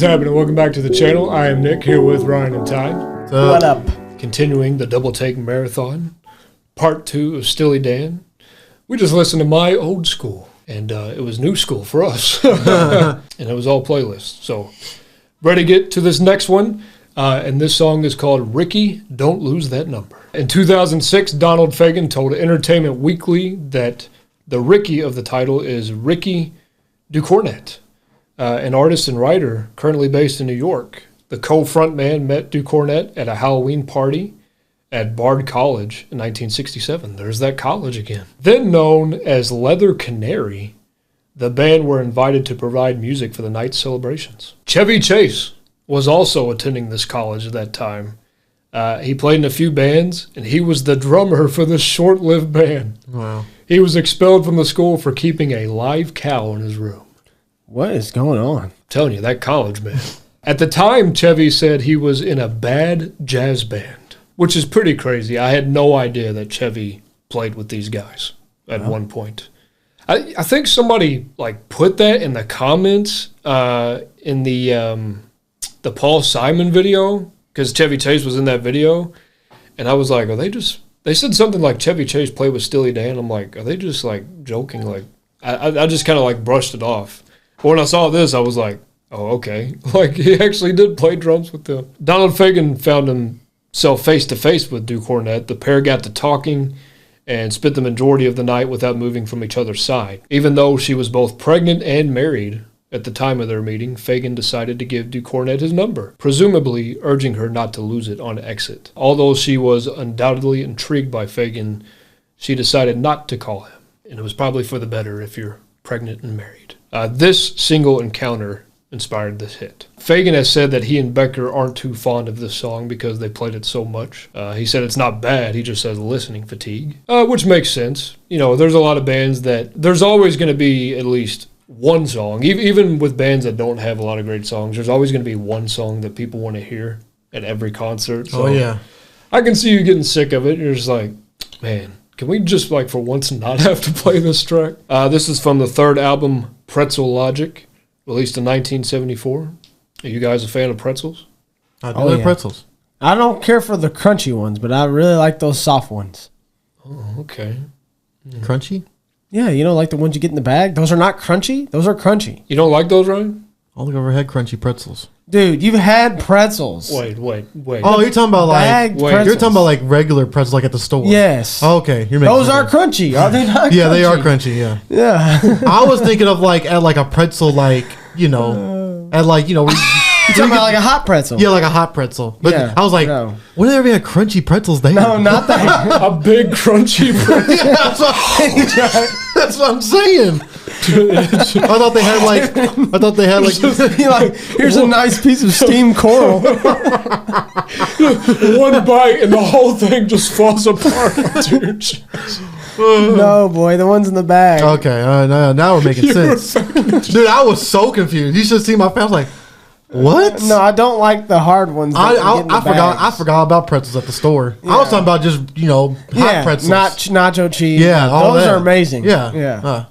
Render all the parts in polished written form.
What's happening? Welcome back to the channel. I am Nick here with Ryan and Ty. What up? Continuing the Double Take Marathon, part 2 of Steely Dan. We just listened to my old school, and it was new school for us. And it was all playlists. So, ready to get to this next one. And this song is called Rikki, Don't Lose That Number. In 2006, Donald Fagen told Entertainment Weekly that the Rikki of the title is Rikki Ducournau, an artist and writer currently based in New York. The co-frontman met Ducournau at a Halloween party at Bard College in 1967. There's that college again. Then known as Leather Canary, the band were invited to provide music for the night's celebrations. Chevy Chase was also attending this college at that time. He played in a few bands, and he was the drummer for this short-lived band. Wow. He was expelled from the school for keeping a live cow in his room. What is going on? I'm telling you, that college, man. At the time, Chevy said he was in a bad jazz band, which is pretty crazy. I had no idea that Chevy played with these guys at one point. I think somebody put that in the comments in the Paul Simon video, because Chevy Chase was in that video, and I was like, they said something like Chevy Chase played with Steely Dan. I'm like, are they just joking? I just kind of brushed it off. But when I saw this, I was like, oh, okay. He actually did play drums with them. Donald Fagen found himself face-to-face with Ducournau. The pair got to talking and spent the majority of the night without moving from each other's side. Even though she was both pregnant and married at the time of their meeting, Fagen decided to give Ducournau his number, presumably urging her not to lose it on exit. Although she was undoubtedly intrigued by Fagen, she decided not to call him. And it was probably for the better if you're pregnant and married. This single encounter inspired this hit. Fagen has said that he and Becker aren't too fond of this song because they played it so much. He said it's not bad, he just has listening fatigue, which makes sense. You know, there's a lot of bands that there's always going to be at least one song, even with bands that don't have a lot of great songs, there's always going to be one song that people want to hear at every concert. So yeah. I can see you getting sick of it. You're just like, man, can we just for once not have to play this track? This is from the third album, Pretzel Logic, released in 1974. Are you guys a fan of pretzels? I do like pretzels. I don't care for the crunchy ones, but I really like those soft ones. Oh, okay. Crunchy? Yeah, like the ones you get in the bag? Those are not crunchy. Those are crunchy. You don't like those, Ryan? I only ever had crunchy pretzels. Dude, you've had pretzels. Wait. Oh, you're talking about you're talking about regular pretzels at the store. Yes. Oh, okay. Those are crunchy. Are they not? Yeah, crunchy? they are crunchy. Yeah. Yeah. I was thinking of at a pretzel at You're talking about a hot pretzel. Yeah, like a hot pretzel. But yeah, I was like, when did they ever had crunchy pretzels there? No, not that. A big crunchy pretzel. Yeah, that's what I'm saying. I thought they had here's a nice piece of steamed coral. One bite and the whole thing just falls apart, dude. No, boy, the ones in the bag. Okay, now we're making sense. Dude, I was so confused. You should see my face. I was like, what? No, I don't like the hard ones. I forgot about pretzels at the store. Yeah. I was talking about just hot pretzels, not nacho cheese. Yeah, those are amazing. Yeah.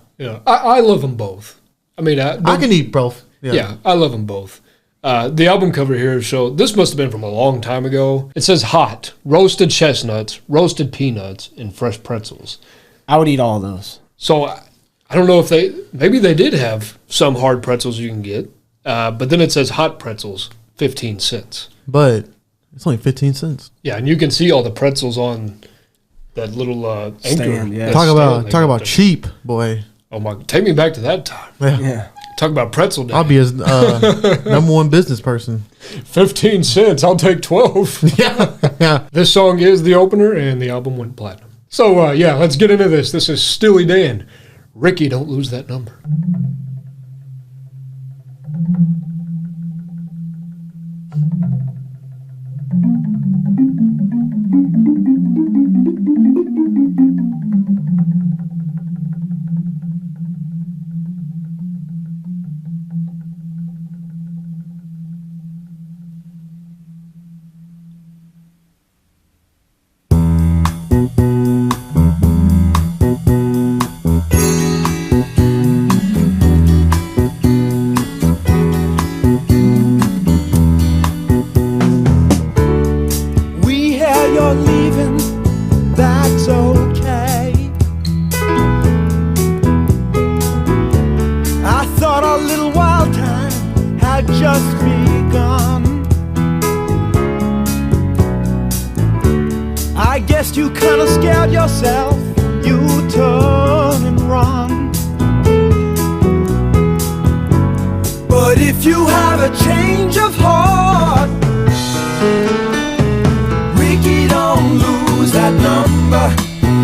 I love them both. I mean, I can eat both. Yeah, I love them both. The album cover here shows this must have been from a long time ago. It says hot, roasted chestnuts, roasted peanuts, and fresh pretzels. I would eat all of those. So I don't know if maybe they did have some hard pretzels you can get. But then it says hot pretzels, 15 cents. But it's only 15 cents. Yeah, and you can see all the pretzels on that little anchor. Stand, yeah. Talk about cheap, boy. Oh my! Take me back to that time. Yeah. Talk about pretzel day. I'll be his number one business person. 15 cents. I'll take 12. Yeah. This song is the opener, and the album went platinum. So let's get into this. This is Steely Dan. Rikki, don't lose that number. I guess you kinda scared yourself. You turn and run. But if you have a change of heart, Rikki, don't lose that number.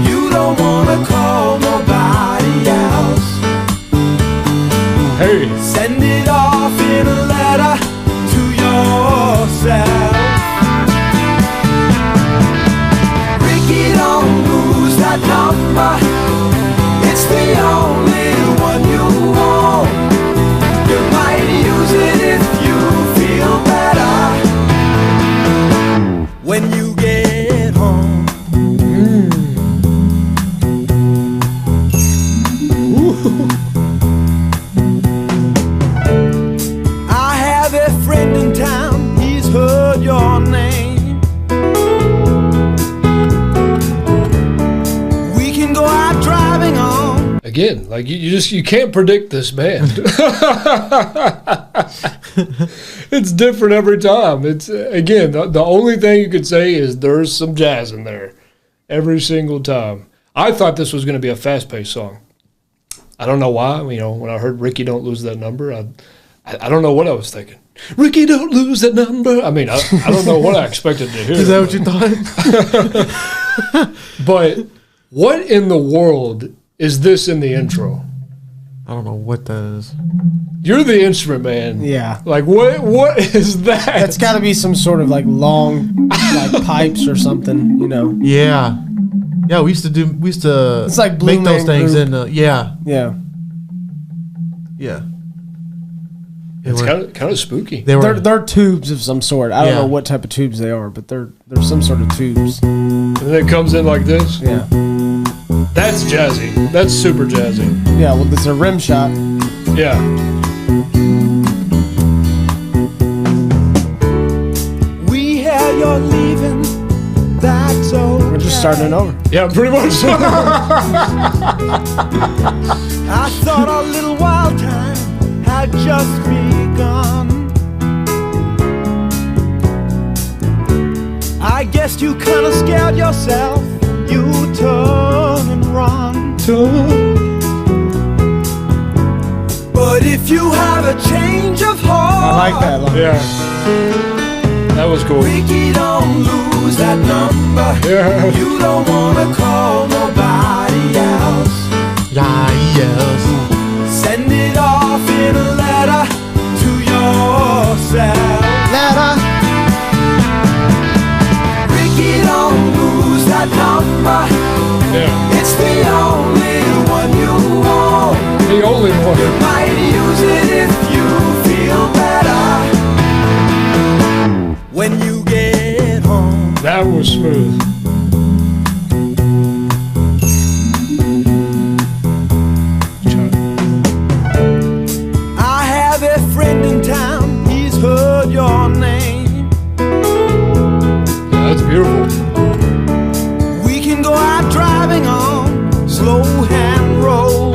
You don't wanna call nobody else. Hey. Send it off in a letter to yourself. Rikki, don't lose that number. It's the only one you want. You might use it if you feel better when you get home. I have a friend in town, he's heard your name. We can go out driving on. Again, like you can't predict this band. It's different every time. It's again the only thing you could say is there's some jazz in there every single time. I thought this was going to be a fast-paced song. I don't know why. You know, when I heard Rikki, don't lose that number, I don't know what I was thinking. Rikki, don't lose that number. I mean, I don't know what I expected to hear. Is that what you thought? But what in the world is this in the intro? I don't know what that is. You're the instrument man. Yeah. Like what is that? That's got to be some sort of like long, like pipes or something, you know. Yeah. Yeah, we used to It's like Blue make those Man things Group. in the Yeah. yeah. It's kind of spooky. They're tubes of some sort. I don't Yeah. know what type of tubes they are, but they're some sort of tubes. And then it comes in like this. Yeah. That's jazzy. That's super jazzy. Yeah, well, it's a rim shot. Yeah. We hear you're leaving, that's okay. We're just starting it over. Yeah, pretty much. I thought our little wild time had just begun. I guess you kinda scared yourself. You turn and run. But if you have a change of heart, I like that line. Yeah. That was cool. Rikki, don't lose that number. Yeah. You don't wanna call nobody else. Yeah, yes. Send it off in a letter to yourself. Letter. Rikki, don't lose that number. Yeah. It's the only one you want. The only one. Might use it if you feel better when you get home. That was smooth. I have a friend in town, he's heard your name. Yeah, that's beautiful. We can go out driving on slow hand roll.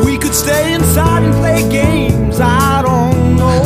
We could stay inside and play games, I don't know.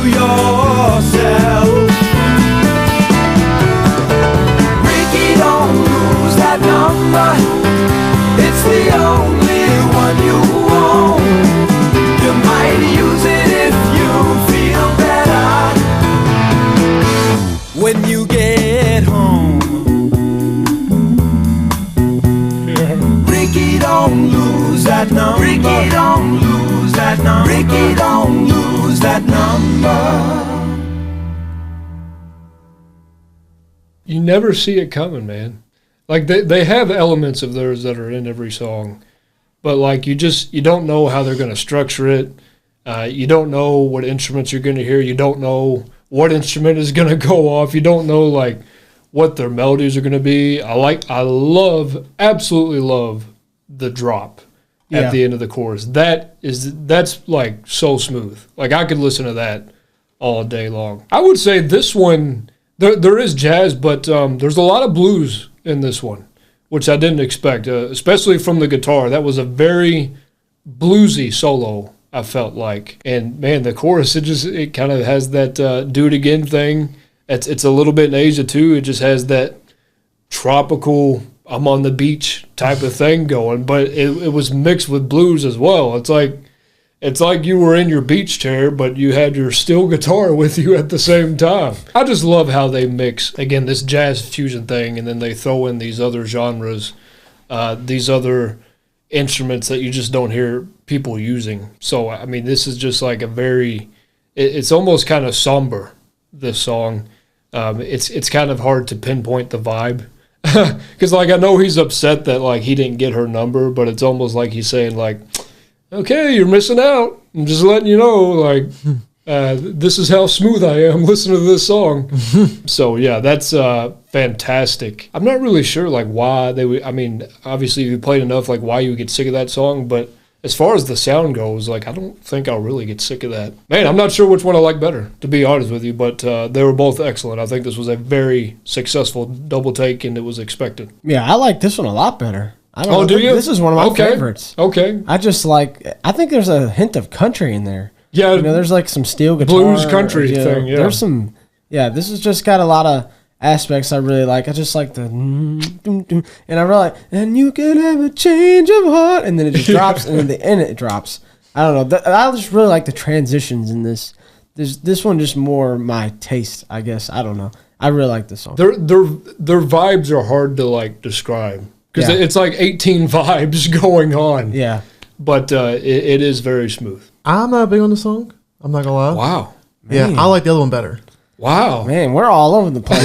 yourself. Rikki, don't lose that number. It's the only one you own. You might use it if you feel better when you get home. Rikki, don't lose that number. Rikki, don't lose that number. Rikki, don't lose that number. You never see it coming, man. Like they have elements of theirs that are in every song, but like you don't know how they're going to structure it. You don't know what instruments you're going to hear. You don't know what instrument is going to go off. You don't know like what their melodies are going to be. Absolutely love the drop at the end of the chorus. That's like so smooth. Like I could listen to that all day long. I would say this one, there is jazz, but there's a lot of blues in this one, which I didn't expect, especially from the guitar. That was a very bluesy solo, I felt like. And man, the chorus, it kind of has that do it again thing. It's a little bit in Asia too. It just has that tropical, I'm on the beach type of thing going, but it was mixed with blues as well. It's like you were in your beach chair, but you had your steel guitar with you at the same time. I just love how they mix, again, this jazz fusion thing, and then they throw in these other genres, these other instruments that you just don't hear people using. So, I mean, this is just like it's almost kind of somber, this song. It's kind of hard to pinpoint the vibe. Because, like, I know he's upset that, like, he didn't get her number, but it's almost like he's saying, like, okay, you're missing out. I'm just letting you know, like, this is how smooth I am listening to this song. So, yeah, that's fantastic. I'm not really sure, like, why they would, I mean, obviously you played enough, like, why you would get sick of that song, but as far as the sound goes, like, I don't think I'll really get sick of that. Man, I'm not sure which one I like better, to be honest with you, but they were both excellent. I think this was a very successful double take, and it was expected. Yeah, I like this one a lot better. I don't know. Do you? This is one of my favorites. Okay. I think there's a hint of country in there. Yeah. You know, there's like some steel guitar. Blues country thing, yeah. There's some, this has just got a lot of aspects I really like. I just like the, and I really like, and you can have a change of heart, and then it just drops, and then the end it drops. I don't know. I just really like the transitions in this. This one just more my taste, I guess. I don't know. I really like this song. Their vibes are hard to like describe. Because it's like 18 vibes going on. Yeah. But it is very smooth. I'm not big on the song. I'm not going to lie. Wow. Yeah, Man. I like the other one better. Wow. Man, we're all over the place.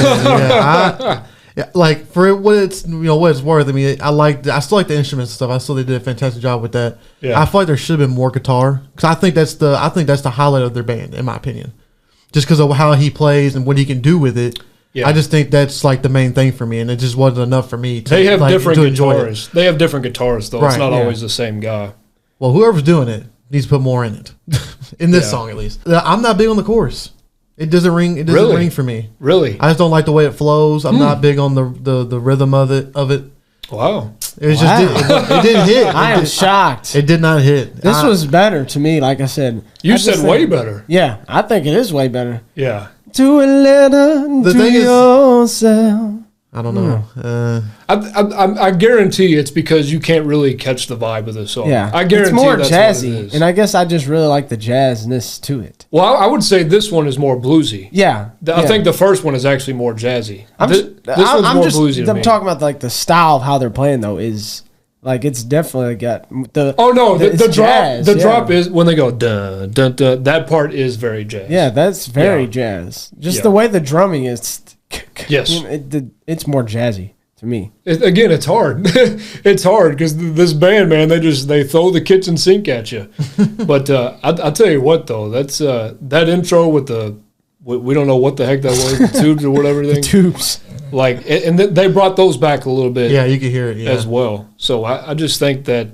Like for what it's what it's worth. I mean, I still like the instruments and stuff. I still they did a fantastic job with that. Yeah. I feel like there should have been more guitar because I think that's the highlight of their band in my opinion. Just because of how he plays and what he can do with it. Yeah. I just think that's like the main thing for me, and it just wasn't enough for me to. They have like, different to enjoy guitars. it. They have different guitars though. Right, it's not always the same guy. Well, whoever's doing it needs to put more in it. In this song, at least. I'm not big on the chorus. It doesn't ring. It doesn't ring for me. Really? I just don't like the way it flows. I'm not big on the rhythm of it. Wow. It didn't hit. I am shocked. It did not hit. This was better to me. Like I said, You said way better. Yeah, I think it is way better. Yeah. To a letter The to thing is- yourself. I don't know. I guarantee it's because you can't really catch the vibe of this song. Yeah, I guarantee it's more that's what jazzy, it is. and I guess I just really like the jazzness to it. Well, I would say this one is more bluesy. Yeah, I think the first one is actually more jazzy. I'm This one's more bluesy to I'm me. talking about like the style of how they're playing though is like it's definitely got the. Oh no, the it's drop. jazz, The yeah. drop is when they go dun dun dun. That part is very jazz. Yeah, that's very Yeah. jazz. Just Yeah. the way the drumming is. Yes. It's more jazzy to me. Again, it's hard. It's hard because this band, man, they throw the kitchen sink at you. But I tell you what, though, that's that intro with the we don't know what the heck that was, the tubes or whatever thing. Tubes. Like, and they brought those back a little bit. Yeah, you can hear it as well. So I just think that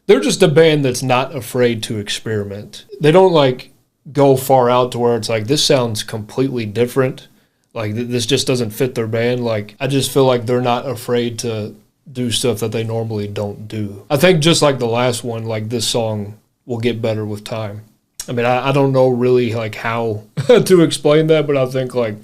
they're just a band that's not afraid to experiment. They don't like go far out to where it's like this sounds completely different. Like this just doesn't fit their band. Like I just feel like they're not afraid to do stuff that they normally don't do. I think just like the last one, like this song will get better with time. I mean, I don't know really like how to explain that, but I think like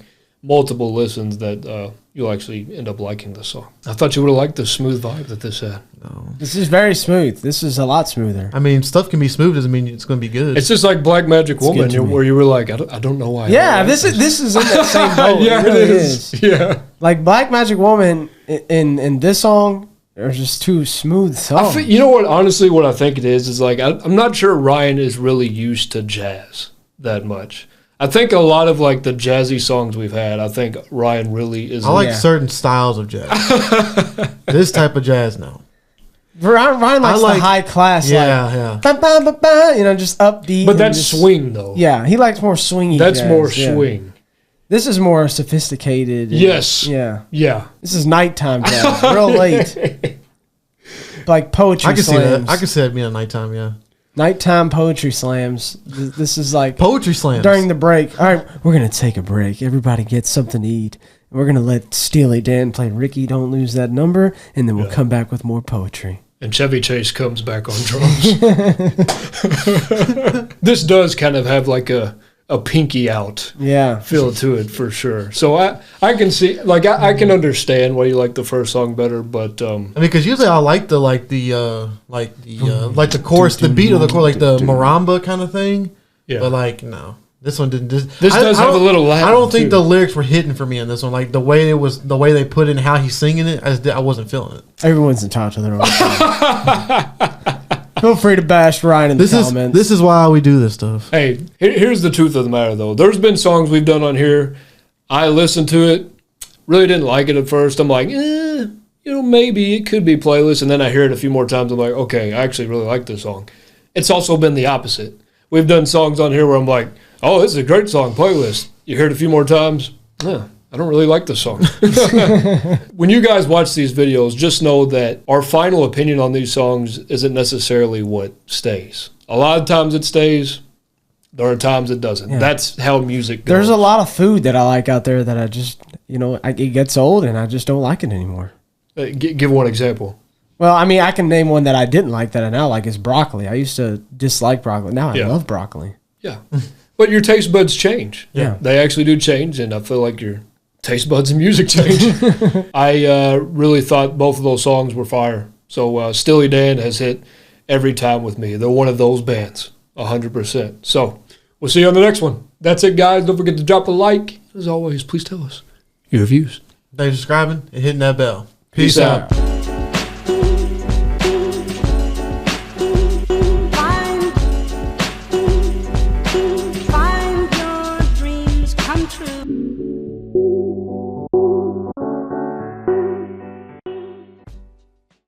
multiple listens that you'll actually end up liking the song. I thought you would have liked the smooth vibe that this had. No. This is very smooth. This is a lot smoother. I mean, stuff can be smooth doesn't mean it's going to be good. It's just like Black Magic Woman, good to me. where you were like, I don't know why. Yeah, this is in that same boat. Yeah, it really is. Yeah. Like Black Magic Woman in this song are just two smooth songs. You know what? Honestly, what I think it is like I'm not sure Ryan is really used to jazz that much. I think a lot of like the jazzy songs we've had, I think Ryan really is. I like certain styles of jazz. This type of jazz, no. Ryan likes the high class, yeah. Ba, ba, ba, ba, you know, just upbeat. But that's swing though. Yeah, he likes more swingy. That's jazz, more yeah. swing. This is more sophisticated. Yes. Yeah. Yeah. This is nighttime jazz, real late. Like poetry I can slams. see that. I can see that being a nighttime, yeah. Nighttime poetry slams. This is like poetry slams during the break. All right, we're gonna take a break. Everybody get something to eat. We're gonna let Steely Dan play Rikki, Don't Lose That Number, and then we'll come back with more poetry. And Chevy Chase comes back on drums. This does kind of have like a pinky out feel to it for sure. So I can see, like, I can understand why you like the first song better, but I mean, because usually I like the chorus, the beat of the chorus, like the maramba kind of thing. Yeah. But like, no, this one didn't. This does have a little Latin. I don't think the lyrics were hitting for me in this one. Like the way they put in how he's singing it, I wasn't feeling it. Everyone's entitled to their own. Feel free to bash Ryan in the comments. This is why we do this stuff. Hey, here's the truth of the matter, though. There's been songs we've done on here. I listened to it, really didn't like it at first. I'm like, maybe it could be playlist. And then I hear it a few more times. I'm like, okay, I actually really like this song. It's also been the opposite. We've done songs on here where I'm like, oh, this is a great song, playlist. You hear it a few more times. I don't really like this song. When you guys watch these videos, just know that our final opinion on these songs isn't necessarily what stays. A lot of times it stays. There are times it doesn't. Yeah. That's how music goes. There's a lot of food that I like out there that I just, it gets old and I just don't like it anymore. Give one example. Well, I mean, I can name one that I didn't like that I now like is broccoli. I used to dislike broccoli. Now I love broccoli. Yeah. But your taste buds change. Yeah. They actually do change, and I feel like your taste buds and music change. I really thought both of those songs were fire. So Steely Dan has hit every time with me. They're one of those bands, 100%. So we'll see you on the next one. That's it, guys. Don't forget to drop a like. As always, please tell us your views. Thanks for subscribing and hitting that bell. Peace out. Find your dreams come true.